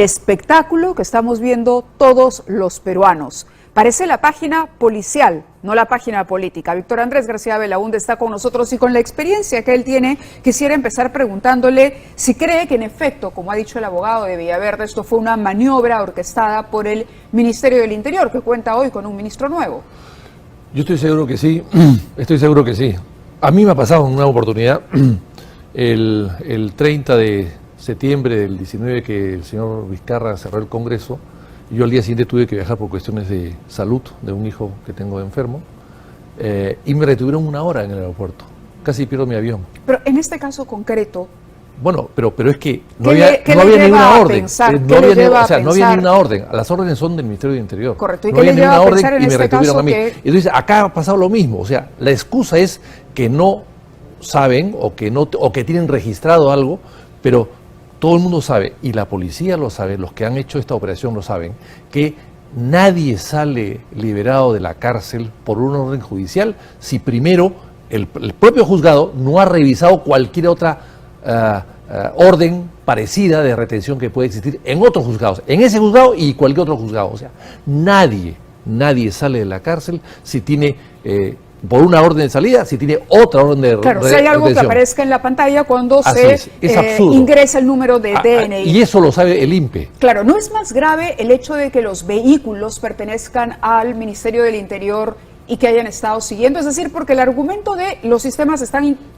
espectáculo que estamos viendo todos los peruanos. Parece la página policial, no la página política. Víctor Andrés García Belaúnde está con nosotros y con la experiencia que él tiene, quisiera empezar preguntándole si cree que en efecto, como ha dicho el abogado de Villaverde, esto fue una maniobra orquestada por el Ministerio del Interior, que cuenta hoy con un ministro nuevo. Yo estoy seguro que sí, A mí me ha pasado una oportunidad, el 30 de septiembre del 19 que el señor Vizcarra cerró el Congreso. Yo al día siguiente tuve que viajar por cuestiones de salud de un hijo que tengo enfermo y me retuvieron 1 hora en el aeropuerto. Casi pierdo mi avión. Pero en este caso concreto... Bueno, pero es que no había ninguna orden. No había ninguna orden. Las órdenes son del Ministerio del Interior. Correcto. ¿Y no qué había le lleva a ninguna pensar orden en y me este retuvieron caso a mí. que... Entonces, acá ha pasado lo mismo. O sea, la excusa es que no saben o que tienen registrado algo, pero todo el mundo sabe, y la policía lo sabe, los que han hecho esta operación lo saben, que nadie sale liberado de la cárcel por una orden judicial si primero el propio juzgado no ha revisado cualquier otra orden parecida de retención que puede existir en otros juzgados, en ese juzgado y cualquier otro juzgado. O sea, nadie sale de la cárcel si tiene... por una orden de salida, si tiene otra orden de Claro, si hay algo que aparezca en la pantalla cuando es ingresa el número de DNI. Y eso lo sabe el INPE. Claro, ¿no es más grave el hecho de que los vehículos pertenezcan al Ministerio del Interior y que hayan estado siguiendo? Es decir, porque el argumento de los sistemas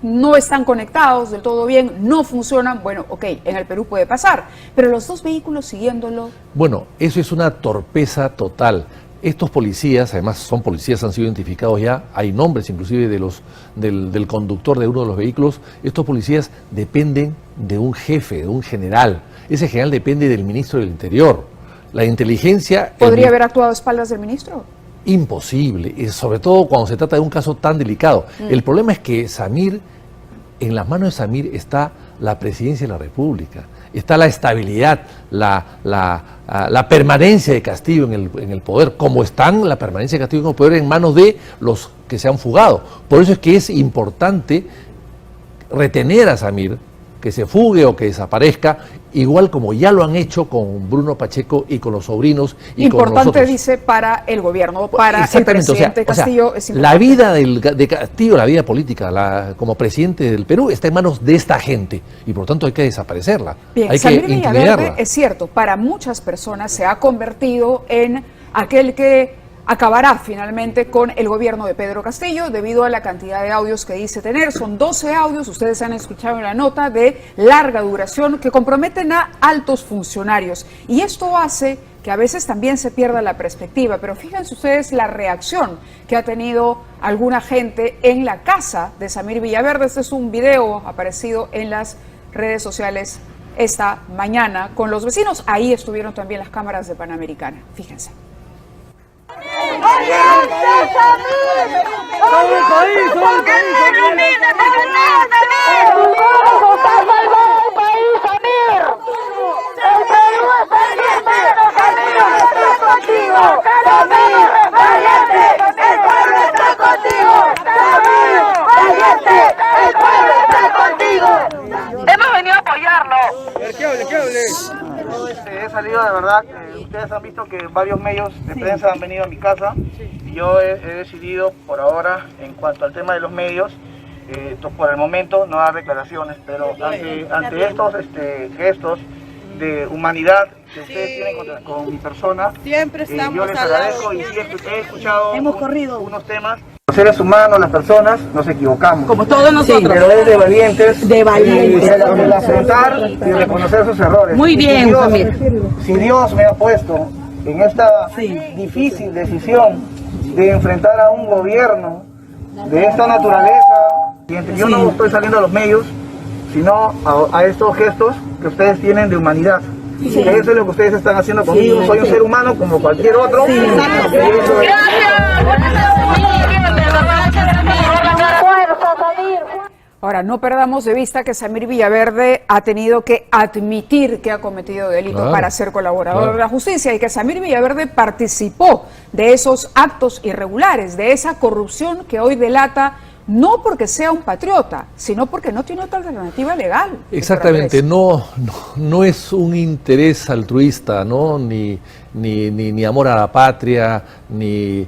no están conectados del todo bien, no funcionan, bueno, ok, en el Perú puede pasar, pero los dos vehículos siguiéndolo... Bueno, eso es una torpeza total. Estos policías, además son policías, han sido identificados ya, hay nombres inclusive del conductor de uno de los vehículos. Estos policías dependen de un jefe, de un general. Ese general depende del ministro del Interior. La inteligencia... ¿Podría haber actuado a espaldas del ministro? Imposible, y sobre todo cuando se trata de un caso tan delicado. El problema es que Samir, en las manos de Samir está la presidencia de la República, está la estabilidad, la permanencia de Castillo en el poder, como están la permanencia de Castillo en el poder en manos de los que se han fugado. Por eso es que es importante retener a Samir, que se fugue o que desaparezca, igual como ya lo han hecho con Bruno Pacheco y con los sobrinos y con nosotros. Importante, dice, para el gobierno, para el presidente Castillo. Es la vida de Castillo, la vida política, como presidente del Perú, está en manos de esta gente y por lo tanto hay que desaparecerla. Bien, hay Samir que intimidarla. Villaverde, es cierto, para muchas personas se ha convertido en aquel que acabará finalmente con el gobierno de Pedro Castillo debido a la cantidad de audios que dice tener. Son 12 audios, ustedes han escuchado en la nota, de larga duración que comprometen a altos funcionarios. Y esto hace que a veces también se pierda la perspectiva. Pero fíjense ustedes la reacción que ha tenido alguna gente en la casa de Samir Villaverde. Este es un video aparecido en las redes sociales esta mañana con los vecinos. Ahí estuvieron también las cámaras de Panamericana. Fíjense. Hemos venido a apoyarlo. He salido de verdad, ustedes han visto que varios medios de prensa han venido a mi casa y yo he decidido por ahora, en cuanto al tema de los medios, por el momento no dar declaraciones, pero ante estos gestos de humanidad que ustedes tienen con mi persona, Siempre estamos yo les al lado. agradezco y siempre he escuchado unos temas. Los seres humanos, las personas, nos equivocamos. Como todos nosotros. Sí, pero es de valientes. El afrontar y reconocer sus errores. Muy bien, Si Dios me ha puesto en esta difícil decisión de enfrentar a un gobierno de esta naturaleza, yo no estoy saliendo a los medios, sino a estos gestos que ustedes tienen de humanidad. Eso es lo que ustedes están haciendo conmigo. Soy un ser humano como cualquier otro. Ahora, no perdamos de vista que Samir Villaverde ha tenido que admitir que ha cometido delito para ser colaborador de la justicia y que Samir Villaverde participó de esos actos irregulares, de esa corrupción que hoy delata no porque sea un patriota, sino porque no tiene otra alternativa legal. Exactamente, no es un interés altruista, ¿no? Ni amor a la patria, ni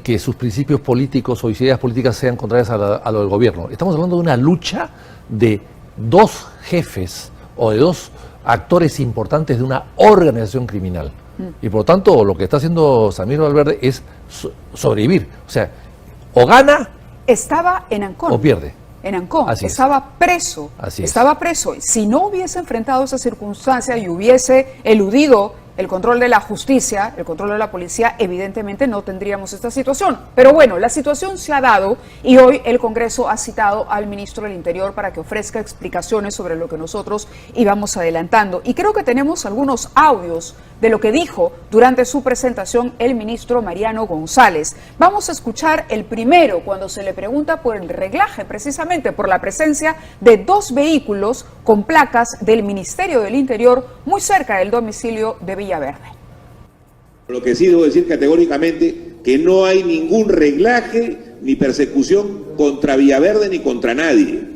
que sus principios políticos o ideas políticas sean contrarias a lo del gobierno. Estamos hablando de una lucha de dos jefes o de dos actores importantes de una organización criminal. Y por lo tanto, lo que está haciendo Samir Valverde es sobrevivir. O sea, o gana... Estaba en Ancón. O pierde. En Ancón. Así estaba preso. Así es. Estaba preso. Si no hubiese enfrentado esa circunstancia y hubiese eludido el control de la justicia, el control de la policía, evidentemente no tendríamos esta situación. Pero bueno, la situación se ha dado y hoy el Congreso ha citado al ministro del Interior para que ofrezca explicaciones sobre lo que nosotros íbamos adelantando. Y creo que tenemos algunos audios de lo que dijo durante su presentación el ministro Mariano González. Vamos a escuchar el primero cuando se le pregunta por el reglaje, precisamente por la presencia de dos vehículos con placas del Ministerio del Interior muy cerca del domicilio de Villaverde. Lo que sí debo decir categóricamente que no hay ningún reglaje ni persecución contra Villaverde ni contra nadie.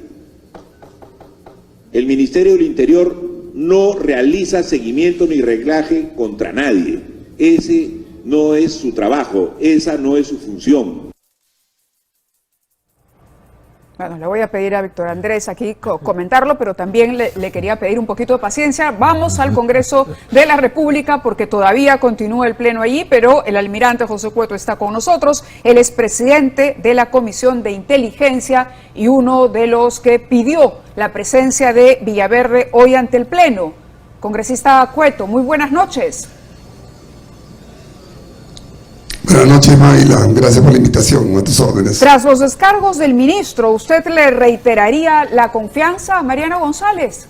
El Ministerio del Interior no realiza seguimiento ni reglaje contra nadie. Ese no es su trabajo, esa no es su función. Bueno, le voy a pedir a Víctor Andrés aquí comentarlo, pero también le quería pedir un poquito de paciencia. Vamos al Congreso de la República porque todavía continúa el pleno allí, pero el almirante José Cueto está con nosotros. Él es presidente de la Comisión de Inteligencia y uno de los que pidió la presencia de Villaverde hoy ante el pleno. Congresista Cueto, muy buenas noches. Buenas noches, Mayla. Gracias por la invitación. A tus órdenes. Tras los descargos del ministro, ¿usted le reiteraría la confianza a Mariano González?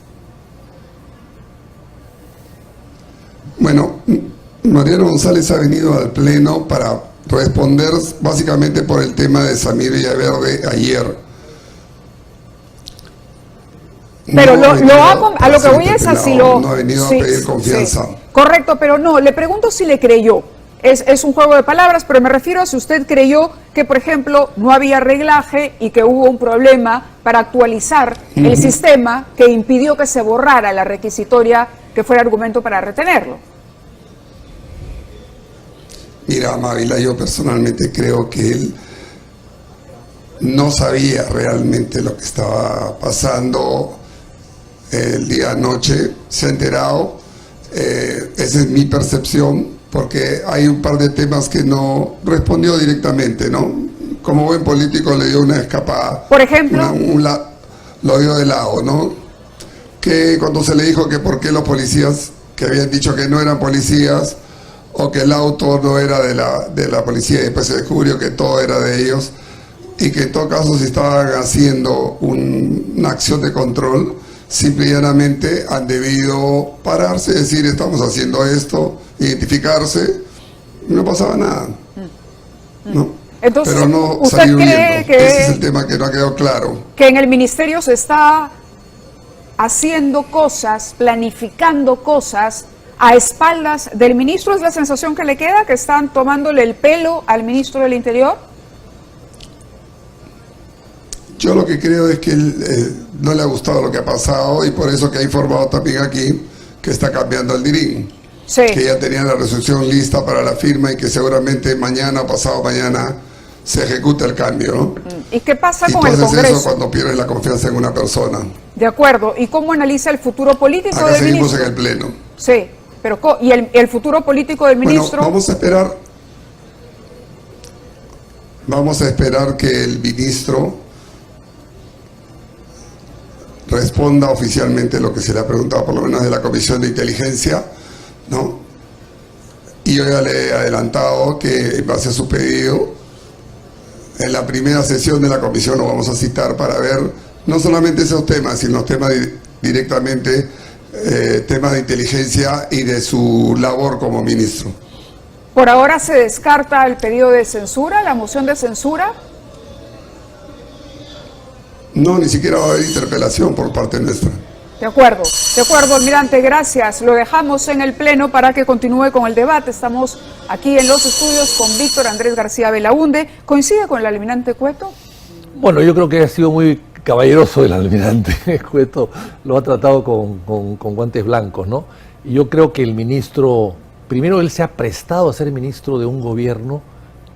Bueno, Mariano González ha venido al Pleno para responder básicamente por el tema de Samir Villaverde ayer. Pero no a lo que voy es así lo... No ha venido a pedir confianza. Sí. Correcto, pero no, le pregunto si le creyó. Es un juego de palabras, pero me refiero a si usted creyó que, por ejemplo, no había reglaje y que hubo un problema para actualizar el sistema que impidió que se borrara la requisitoria que fuera argumento para retenerlo. Mira, Mávila, yo personalmente creo que él no sabía realmente lo que estaba pasando el día anoche, se ha enterado, esa es mi percepción. Porque hay un par de temas que no respondió directamente, ¿no? Como buen político le dio una escapada. Por ejemplo. Lo dio de lado, ¿no? Que cuando se le dijo que por qué los policías que habían dicho que no eran policías o que el auto no era de la policía y después se descubrió que todo era de ellos y que en todo caso si estaban haciendo una acción de control, simple y llanamente han debido pararse, decir estamos haciendo esto, identificarse, no pasaba nada, ¿no? Entonces, pero no ¿usted salir cree huyendo? que ese es el tema que no ha quedado claro. Que en el ministerio se está haciendo cosas, planificando cosas a espaldas del ministro? ¿Es la sensación que le queda, que están tomándole el pelo al ministro del Interior? Yo lo que creo es que él no le ha gustado lo que ha pasado y por eso que ha informado también aquí que está cambiando el dirín. Sí. Que ya tenía la resolución lista para la firma y que seguramente mañana o pasado mañana se ejecuta el cambio, ¿no? ¿Y qué pasa y con el tú haces Congreso? eso cuando pierdes la confianza en una persona. De acuerdo. ¿Y cómo analiza el futuro político Acá del seguimos ministro? en el Pleno. Sí, pero ¿y el futuro político del ministro? Bueno, vamos a esperar que el ministro responda oficialmente lo que se le ha preguntado, por lo menos de la Comisión de Inteligencia, ¿no? Y yo ya le he adelantado que en base a su pedido, en la primera sesión de la comisión lo vamos a citar para ver no solamente esos temas, sino temas directamente, temas de inteligencia y de su labor como ministro. ¿Por ahora se descarta el pedido de censura, la moción de censura? No, ni siquiera va a haber interpelación por parte nuestra. De acuerdo, almirante, gracias. Lo dejamos en el Pleno para que continúe con el debate. Estamos aquí en los estudios con Víctor Andrés García Belaúnde. ¿Coincide con el almirante Cueto? Bueno, yo creo que ha sido muy caballeroso el almirante Cueto, lo ha tratado con guantes blancos, ¿no? Y yo creo que el ministro, primero él se ha prestado a ser ministro de un gobierno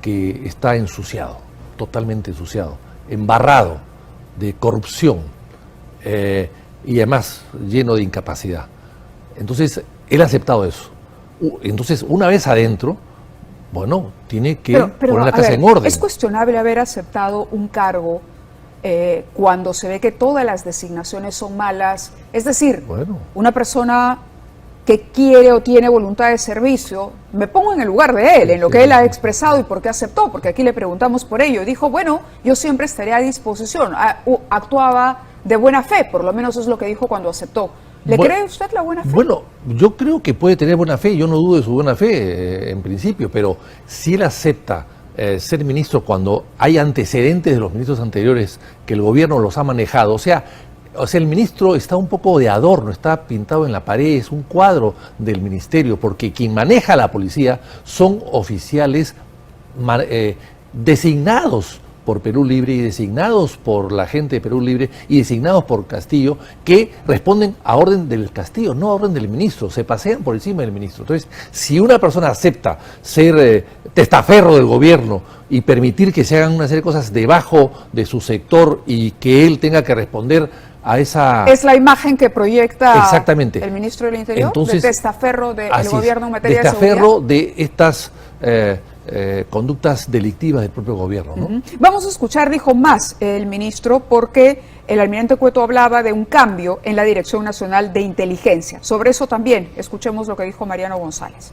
que está ensuciado, totalmente ensuciado, embarrado de corrupción y además lleno de incapacidad. Entonces, él ha aceptado eso. Entonces, una vez adentro, bueno, tiene que poner la casa en orden. Es cuestionable haber aceptado un cargo cuando se ve que todas las designaciones son malas. Es decir, una persona que quiere o tiene voluntad de servicio, me pongo en el lugar de él, en lo que él ha expresado y por qué aceptó, porque aquí le preguntamos por ello. Dijo, bueno, yo siempre estaré a disposición. Actuaba de buena fe, por lo menos es lo que dijo cuando aceptó. ¿Le cree usted la buena fe? Bueno, yo creo que puede tener buena fe, yo no dudo de su buena fe en principio, pero si él acepta ser ministro cuando hay antecedentes de los ministros anteriores que el gobierno los ha manejado, o sea, el ministro está un poco de adorno, está pintado en la pared, es un cuadro del ministerio, porque quien maneja la policía son oficiales designados por Perú Libre y designados por la gente de Perú Libre y designados por Castillo, que responden a orden del Castillo, no a orden del ministro, se pasean por encima del ministro. Entonces, si una persona acepta ser testaferro del gobierno y permitir que se hagan una serie de cosas debajo de su sector y que él tenga que responder a esa... Es la imagen que proyecta exactamente el ministro del Interior. Entonces, de testaferro del gobierno en materia de testaferro seguridad. de estas conductas delictivas del propio gobierno, ¿no? Vamos a escuchar, dijo más el ministro, porque el almirante Cueto hablaba de un cambio en la Dirección Nacional de Inteligencia. Sobre eso también escuchemos lo que dijo Mariano González.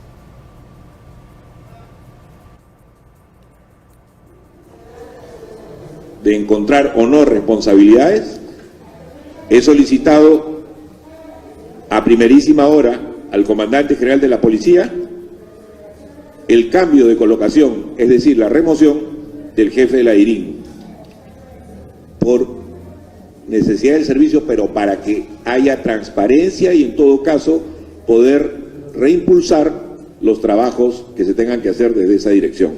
De encontrar o no responsabilidades, he solicitado a primerísima hora al comandante general de la policía el cambio de colocación, es decir, la remoción del jefe de la DIRIN por necesidad del servicio, pero para que haya transparencia y en todo caso poder reimpulsar los trabajos que se tengan que hacer desde esa dirección.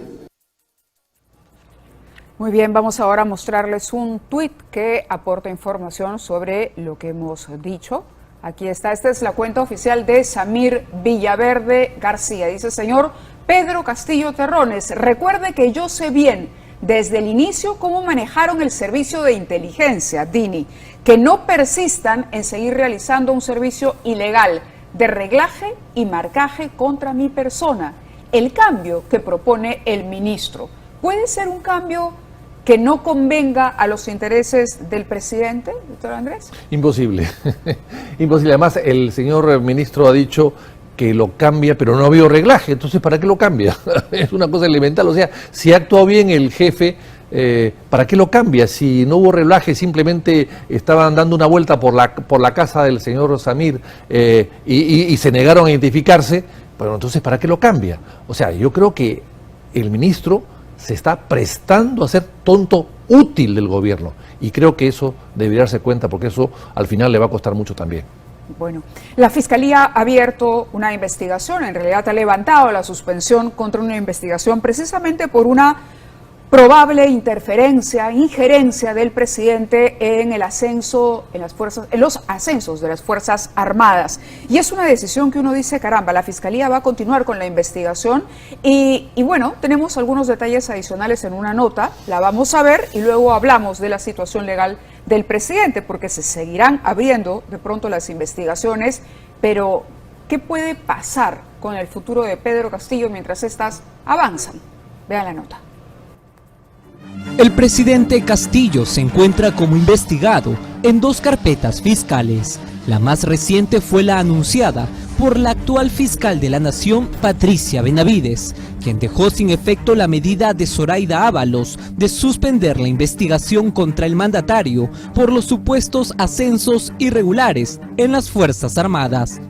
Muy bien, vamos ahora a mostrarles un tuit que aporta información sobre lo que hemos dicho. Aquí está, esta es la cuenta oficial de Samir Villaverde García. Dice, señor Pedro Castillo Terrones, recuerde que yo sé bien desde el inicio cómo manejaron el servicio de inteligencia, DINI, que no persistan en seguir realizando un servicio ilegal de reglaje y marcaje contra mi persona. El cambio que propone el ministro, ¿puede ser un cambio que no convenga a los intereses del presidente, doctor Andrés? Imposible, imposible. Además, el señor ministro ha dicho que lo cambia, pero no ha habido reglaje, entonces ¿para qué lo cambia? Es una cosa elemental, o sea, si actuó bien el jefe, ¿para qué lo cambia? Si no hubo reglaje, simplemente estaban dando una vuelta por la casa del señor Samir y se negaron a identificarse, bueno, entonces ¿para qué lo cambia? O sea, yo creo que el ministro se está prestando a ser tonto útil del gobierno y creo que eso debería darse cuenta porque eso al final le va a costar mucho también. Bueno, la Fiscalía ha abierto una investigación, en realidad ha levantado la suspensión contra una investigación precisamente por una probable injerencia del presidente en el ascenso, en los ascensos de las Fuerzas Armadas. Y es una decisión que uno dice, caramba, la Fiscalía va a continuar con la investigación y bueno, tenemos algunos detalles adicionales en una nota, la vamos a ver y luego hablamos de la situación legal del presidente, porque se seguirán abriendo de pronto las investigaciones, pero ¿qué puede pasar con el futuro de Pedro Castillo mientras estas avanzan? Vean la nota. El presidente Castillo se encuentra como investigado en 2 carpetas fiscales. La más reciente fue la anunciada por la actual fiscal de la Nación, Patricia Benavides, quien dejó sin efecto la medida de Zoraida Ábalos de suspender la investigación contra el mandatario por los supuestos ascensos irregulares en las Fuerzas Armadas.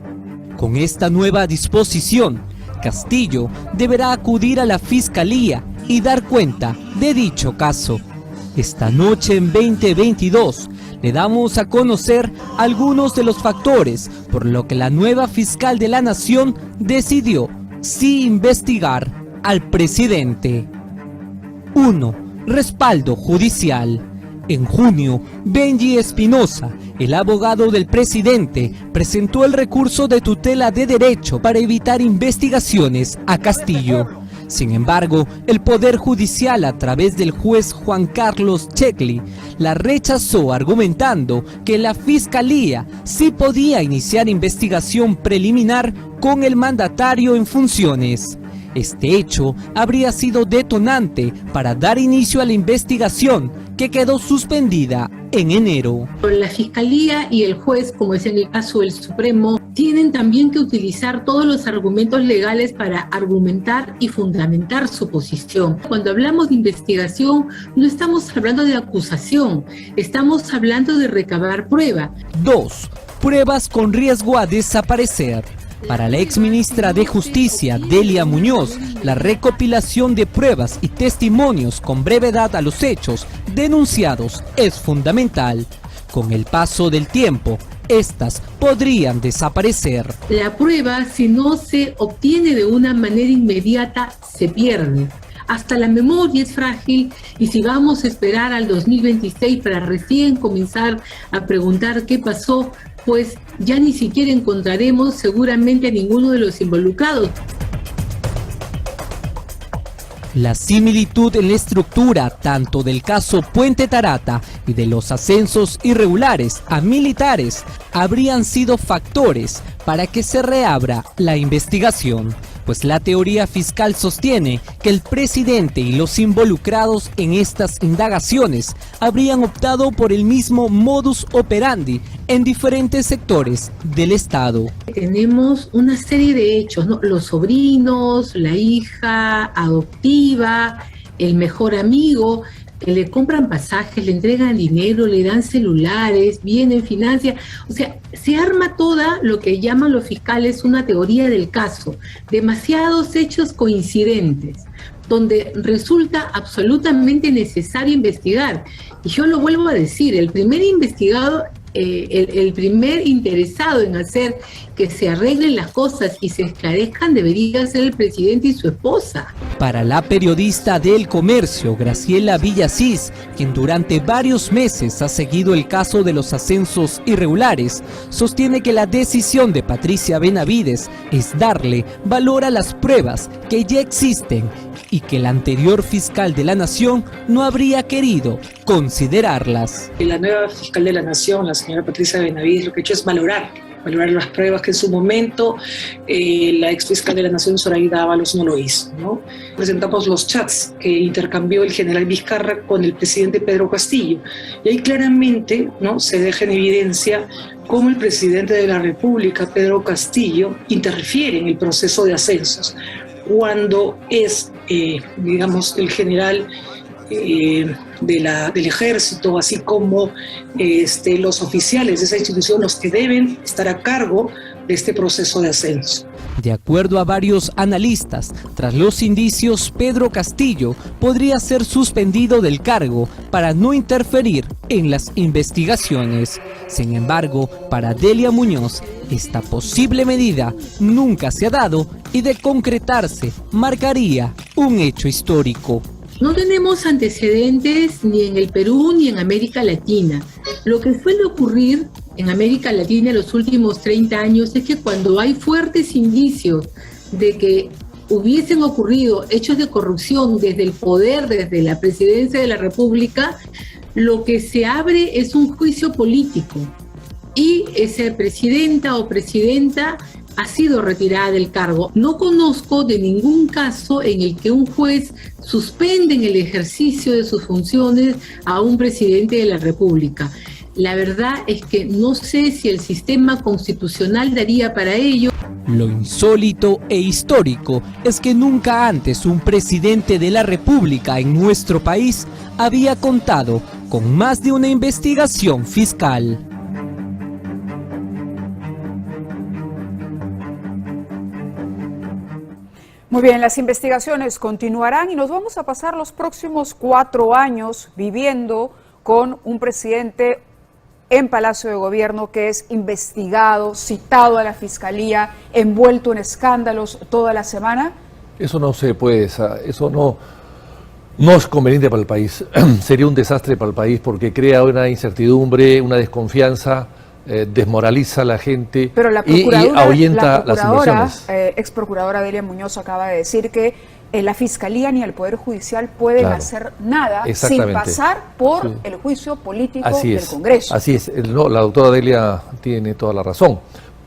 Con esta nueva disposición, Castillo deberá acudir a la Fiscalía y dar cuenta de dicho caso. Esta noche en 2022 le damos a conocer algunos de los factores por lo que la nueva fiscal de la Nación decidió sí investigar al presidente. 1. Respaldo judicial. En junio, Benji Espinosa, el abogado del presidente, presentó el recurso de tutela de derecho para evitar investigaciones a Castillo. Sin embargo, el Poder Judicial, a través del juez Juan Carlos Checli, la rechazó argumentando que la Fiscalía sí podía iniciar investigación preliminar con el mandatario en funciones. Este hecho habría sido detonante para dar inicio a la investigación, que quedó suspendida en enero. La Fiscalía y el juez, como es en el caso del Supremo, tienen también que utilizar todos los argumentos legales para argumentar y fundamentar su posición. Cuando hablamos de investigación, no estamos hablando de acusación, estamos hablando de recabar prueba. 2. Pruebas con riesgo a desaparecer. Para la exministra de Justicia, Delia Muñoz, la recopilación de pruebas y testimonios con brevedad a los hechos denunciados es fundamental. Con el paso del tiempo, estas podrían desaparecer. La prueba, si no se obtiene de una manera inmediata, se pierde. Hasta la memoria es frágil y si vamos a esperar al 2026 para recién comenzar a preguntar qué pasó, pues ya ni siquiera encontraremos seguramente a ninguno de los involucrados. La similitud en la estructura tanto del caso Puente Tarata y de los ascensos irregulares a militares habrían sido factores para que se reabra la investigación, pues la teoría fiscal sostiene que el presidente y los involucrados en estas indagaciones habrían optado por el mismo modus operandi en diferentes sectores del Estado. Tenemos una serie de hechos, ¿no? Los sobrinos, la hija adoptiva, el mejor amigo, que le compran pasajes, le entregan dinero, le dan celulares, vienen, financian. O sea, se arma toda lo que llaman los fiscales una teoría del caso. Demasiados hechos coincidentes, donde resulta absolutamente necesario investigar. Y yo lo vuelvo a decir, el primer investigado, el primer interesado en hacer que se arreglen las cosas y se esclarezcan debería ser el presidente y su esposa. Para la periodista del Comercio, Graciela Villasís, quien durante varios meses ha seguido el caso de los ascensos irregulares, sostiene que la decisión de Patricia Benavides es darle valor a las pruebas que ya existen y que el anterior fiscal de la Nación no habría querido considerarlas. La nueva fiscal de la Nación, la señora Patricia Benavides, lo que ha hecho es valorar las pruebas que en su momento la ex fiscal de la Nación, Zoraida Ábalos, no lo hizo, ¿no? Presentamos los chats que intercambió el general Vizcarra con el presidente Pedro Castillo, y ahí claramente, ¿no?, se deja en evidencia cómo el presidente de la República, Pedro Castillo, interfiere en el proceso de ascensos, cuando es, digamos, el general del ejército, así como los oficiales de esa institución, los que deben estar a cargo de este proceso de ascenso. De acuerdo a varios analistas, tras los indicios, Pedro Castillo podría ser suspendido del cargo para no interferir en las investigaciones. Sin embargo, para Delia Muñoz, esta posible medida nunca se ha dado y de concretarse marcaría un hecho histórico. No tenemos antecedentes ni en el Perú ni en América Latina. Lo que suele ocurrir en América Latina en los últimos 30 años es que cuando hay fuertes indicios de que hubiesen ocurrido hechos de corrupción desde el poder, desde la presidencia de la República, lo que se abre es un juicio político y esa presidenta o presidenta ha sido retirada del cargo. No conozco de ningún caso en el que un juez suspende en el ejercicio de sus funciones a un presidente de la República. La verdad es que no sé si el sistema constitucional daría para ello. Lo insólito e histórico es que nunca antes un presidente de la República en nuestro país había contado con más de una investigación fiscal. Muy bien, las investigaciones continuarán y nos vamos a pasar los próximos 4 años viviendo con un presidente en Palacio de Gobierno que es investigado, citado a la Fiscalía, envuelto en escándalos toda la semana. Eso no se puede, eso No es conveniente para el país, sería un desastre para el país porque crea una incertidumbre, una desconfianza, desmoraliza a la gente y ahuyenta las inversiones. Ex procuradora Delia Muñoz acaba de decir que la Fiscalía ni el Poder Judicial pueden hacer nada sin pasar por el juicio político del Congreso. Así es, no, la doctora Delia tiene toda la razón.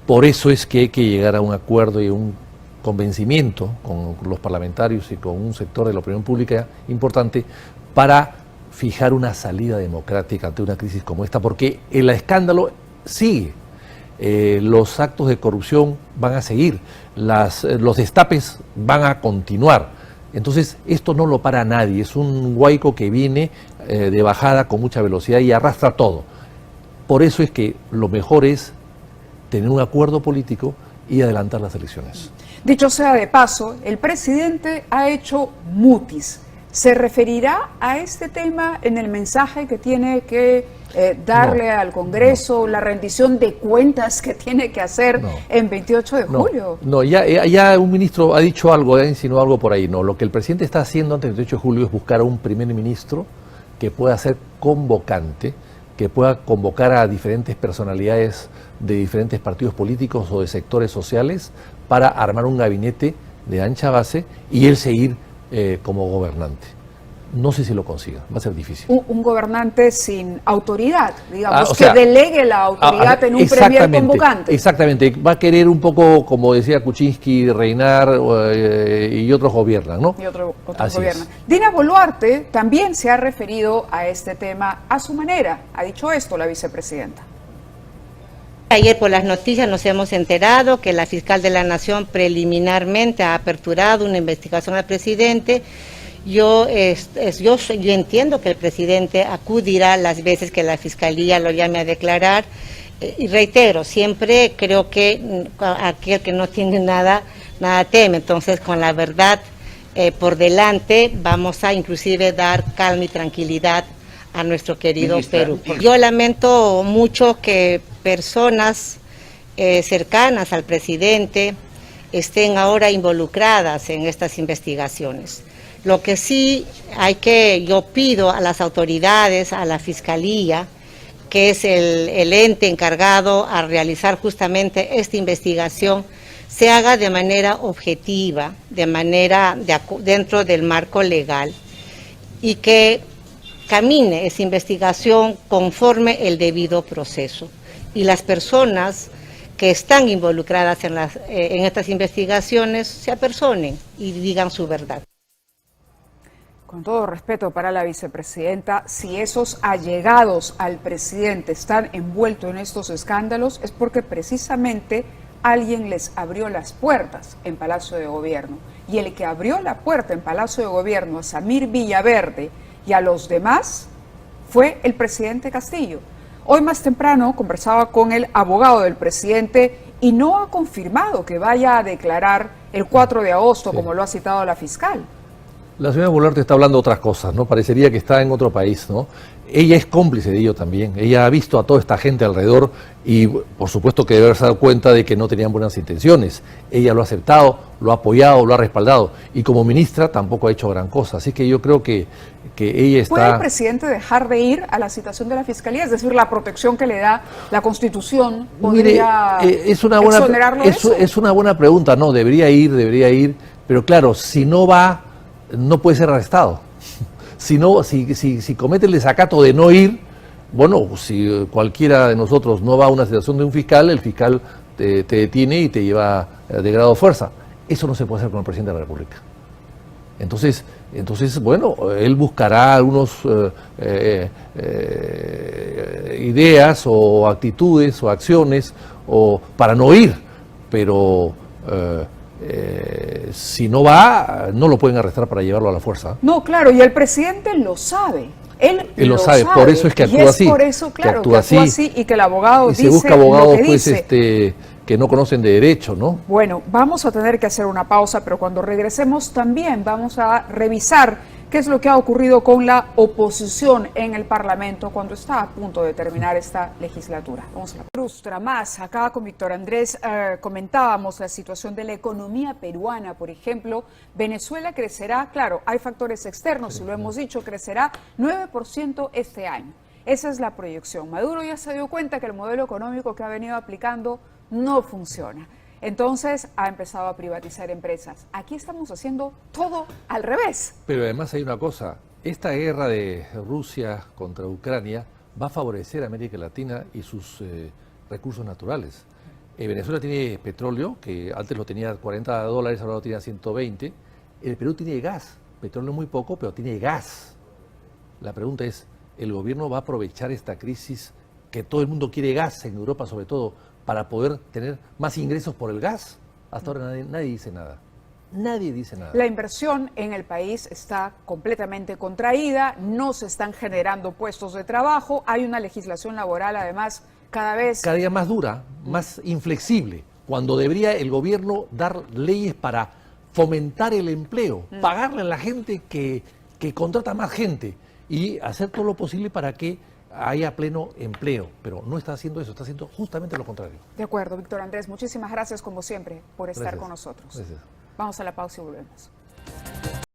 Por eso es que hay que llegar a un acuerdo y un convencimiento con los parlamentarios y con un sector de la opinión pública importante para fijar una salida democrática ante una crisis como esta, porque el escándalo sigue, los actos de corrupción van a seguir, los destapes van a continuar. Entonces esto no lo para nadie, es un huaico que viene de bajada con mucha velocidad y arrastra todo. Por eso es que lo mejor es tener un acuerdo político y adelantar las elecciones. Dicho sea de paso, el presidente ha hecho mutis. ¿Se referirá a este tema en el mensaje que tiene que darle al Congreso, la rendición de cuentas que tiene que hacer en 28 de julio? No, ya un ministro ha dicho algo, ha insinuado algo por ahí. No, lo que el presidente está haciendo antes del 28 de julio es buscar a un primer ministro que pueda ser convocante, que pueda convocar a diferentes personalidades de diferentes partidos políticos o de sectores sociales para armar un gabinete de ancha base y él seguir como gobernante. No sé si lo consiga, va a ser difícil. Un gobernante sin autoridad, digamos, que delegue la autoridad en un premier convocante. Exactamente, va a querer un poco, como decía Kuczynski, reinar y otros gobiernan, ¿no? Y otros gobiernan. Dina Boluarte también se ha referido a este tema a su manera, ha dicho esto la vicepresidenta. Ayer por las noticias nos hemos enterado que la fiscal de la Nación preliminarmente ha aperturado una investigación al presidente. Yo entiendo que el presidente acudirá las veces que la fiscalía lo llame a declarar. Y reitero, siempre creo que aquel que no tiene nada teme. Entonces, con la verdad por delante, vamos a inclusive dar calma y tranquilidad a nuestro querido Perú. Yo lamento mucho que personas cercanas al presidente estén ahora involucradas en estas investigaciones. Lo que sí yo pido a las autoridades, a la Fiscalía, que es el ente encargado a realizar justamente esta investigación, se haga de manera objetiva, dentro del marco legal, y que camine esa investigación conforme el debido proceso. Y las personas que están involucradas en estas investigaciones se apersonen y digan su verdad. Con todo respeto para la vicepresidenta, si esos allegados al presidente están envueltos en estos escándalos es porque precisamente alguien les abrió las puertas en Palacio de Gobierno. Y el que abrió la puerta en Palacio de Gobierno a Samir Villaverde y a los demás fue el presidente Castillo. Hoy más temprano conversaba con el abogado del presidente y no ha confirmado que vaya a declarar el 4 de agosto, como lo ha citado la fiscal. La señora Boluarte está hablando otras cosas, ¿no? Parecería que está en otro país, ¿no? Ella es cómplice de ello también. Ella ha visto a toda esta gente alrededor y por supuesto que debe haberse dado cuenta de que no tenían buenas intenciones. Ella lo ha aceptado, lo ha apoyado, lo ha respaldado y como ministra tampoco ha hecho gran cosa. Así que yo creo que ella está... ¿Puede el presidente dejar de ir a la citación de la Fiscalía? Es decir, la protección que le da la Constitución podría exonerarlo de eso. Es una buena pregunta, no, debería ir, pero claro, si no va, no puede ser arrestado. Si comete el desacato de no ir, bueno, si cualquiera de nosotros no va a una citación de un fiscal, el fiscal te detiene y te lleva de grado de fuerza. Eso no se puede hacer con el presidente de la República. Entonces bueno, él buscará algunas ideas o actitudes o acciones para no ir, pero si no va, no lo pueden arrestar para llevarlo a la fuerza. No, claro, y el presidente lo sabe. Él lo sabe, por eso es que actúa así. Por eso, claro, que actúa así y que el abogado dice. Y se busca abogados pues, que no conocen de derecho, ¿no? Bueno, vamos a tener que hacer una pausa, pero cuando regresemos también vamos a revisar ¿Qué es lo que ha ocurrido con la oposición en el Parlamento cuando está a punto de terminar esta legislatura? Vamos a la frustra más. Acá con Víctor Andrés comentábamos la situación de la economía peruana, por ejemplo. Venezuela crecerá, claro, hay factores externos, y lo hemos dicho, crecerá 9% este año. Esa es la proyección. Maduro ya se dio cuenta que el modelo económico que ha venido aplicando no funciona. Entonces ha empezado a privatizar empresas. Aquí estamos haciendo todo al revés. Pero además hay una cosa, esta guerra de Rusia contra Ucrania va a favorecer a América Latina y sus recursos naturales. Venezuela tiene petróleo, que antes lo tenía a $40, ahora lo tiene a 120. El Perú tiene gas, petróleo muy poco, pero tiene gas. La pregunta es, ¿el gobierno va a aprovechar esta crisis que todo el mundo quiere gas, en Europa sobre todo, para poder tener más ingresos por el gas? Hasta ahora nadie dice nada. Nadie dice nada. La inversión en el país está completamente contraída, no se están generando puestos de trabajo, hay una legislación laboral además cada día más dura, más inflexible, cuando debería el gobierno dar leyes para fomentar el empleo, pagarle a la gente que contrata más gente y hacer todo lo posible para que haya pleno empleo, pero no está haciendo eso, está haciendo justamente lo contrario. De acuerdo, Víctor Andrés, muchísimas gracias como siempre por estar con nosotros. Gracias. Vamos a la pausa y volvemos.